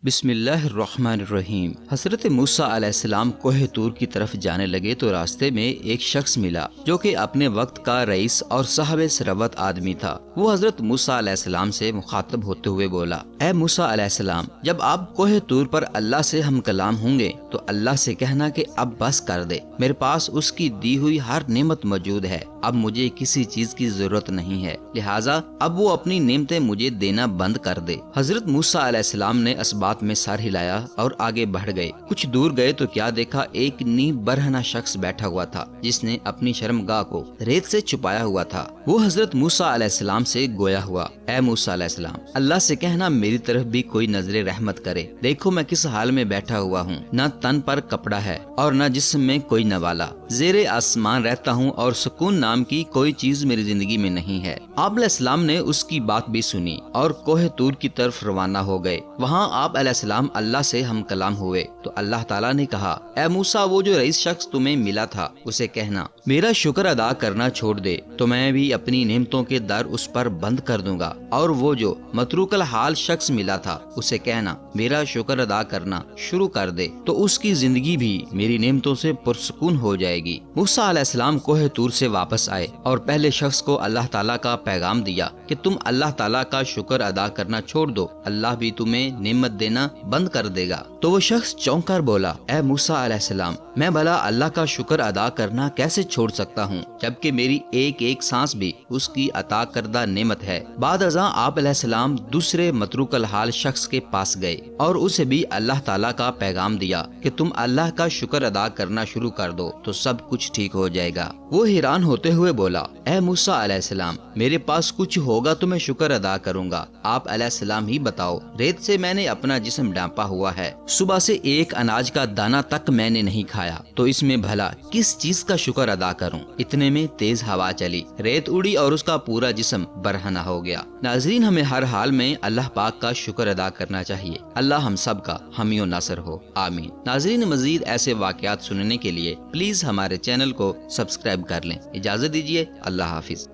بسم اللہ الرحمن الرحیم۔ حضرت موسیٰ علیہ السلام کوہ طور کی طرف جانے لگے تو راستے میں ایک شخص ملا جو کہ اپنے وقت کا رئیس اور صاحب ثروت آدمی تھا۔ وہ حضرت موسیٰ علیہ السلام سے مخاطب ہوتے ہوئے بولا، اے موسیٰ علیہ السلام، جب آپ کوہ طور پر اللہ سے ہم کلام ہوں گے تو اللہ سے کہنا کہ اب بس کر دے، میرے پاس اس کی دی ہوئی ہر نعمت موجود ہے، اب مجھے کسی چیز کی ضرورت نہیں ہے، لہٰذا اب وہ اپنی نعمتیں مجھے دینا بند کر دے۔ حضرت موسیٰ علیہ السلام نے اس بات میں سر ہلایا اور آگے بڑھ گئے۔ کچھ دور گئے تو کیا دیکھا، ایک نیب برہنہ شخص بیٹھا ہوا تھا جس نے اپنی شرمگاہ کو ریت سے چھپایا ہوا تھا۔ وہ حضرت موسیٰ علیہ السلام سے گویا ہوا، اے موسیٰ علیہ السلام، اللہ سے کہنا میری طرف بھی کوئی نظر رحمت کرے، دیکھو میں کس حال میں بیٹھا ہوا ہوں، نہ تن پر کپڑا ہے اور نہ جسم میں کوئی نوالا، زیر آسمان رہتا ہوں اور سکون نام کی کوئی چیز میری زندگی میں نہیں ہے۔ آپ علیہ السلام نے اس کی بات بھی سنی اور کوہ طور کی طرف روانہ ہو گئے۔ وہاں آپ علیہ السلام اللہ سے ہم کلام ہوئے تو اللہ تعالیٰ نے کہا، اے موسیٰ، وہ جو رئیس شخص تمہیں ملا تھا اسے کہنا میرا شکر ادا کرنا چھوڑ دے تو میں بھی اپنی نعمتوں کے در اس پر بند کر دوں گا، اور وہ جو متروک الحال شخص ملا تھا اسے کہنا میرا شکر ادا کرنا شروع کر دے تو اس کی زندگی بھی میری نعمتوں سے پرسکون ہو جائے گی۔ موسیٰ علیہ السلام کوہ طور سے واپس آئے اور پہلے شخص کو اللہ تعالیٰ کا پیغام دیا کہ تم اللہ تعالیٰ کا شکر ادا کرنا چھوڑ دو، اللہ بھی تمہیں نعمت دینا بند کر دے گا۔ تو وہ شخص چونک کر بولا، اے موسیٰ علیہ السلام، میں بھلا اللہ کا شکر ادا کرنا کیسے چھوڑ سکتا ہوں جبکہ میری ایک ایک سانس بھی اس کی عطا کردہ نعمت ہے۔ بعد ازاں آپ علیہ السلام دوسرے متروک الحال شخص کے پاس گئے اور اسے بھی اللہ تعالیٰ کا پیغام دیا کہ تم اللہ کا شکر ادا کرنا شروع کر دو تو سب کچھ ٹھیک ہو جائے گا۔ وہ حیران ہوتے ہوئے بولا، اے موسیٰ علیہ السلام، میرے پاس کچھ ہوگا تو میں شکر ادا کروں گا، آپ علیہ السلام ہی بتاؤ، ریت سے میں نے اپنا جسم ڈھانپا ہوا ہے، صبح سے ایک اناج کا دانہ تک میں نے نہیں کھایا، تو اس میں بھلا کس چیز کا شکر ادا کروں؟ اتنے میں تیز ہوا چلی، ریت اڑی اور اس کا پورا جسم برہنہ ہو گیا۔ ناظرین، ہمیں ہر حال میں اللہ پاک کا شکر ادا کرنا چاہیے۔ اللہ ہم سب کا حامی و ناصر ہو، آمین۔ ناظرین، مزید ایسے واقعات سننے کے لیے پلیز ہمارے چینل کو سبسکرائب کر لیں۔ اجازت دیجیے، اللہ حافظ۔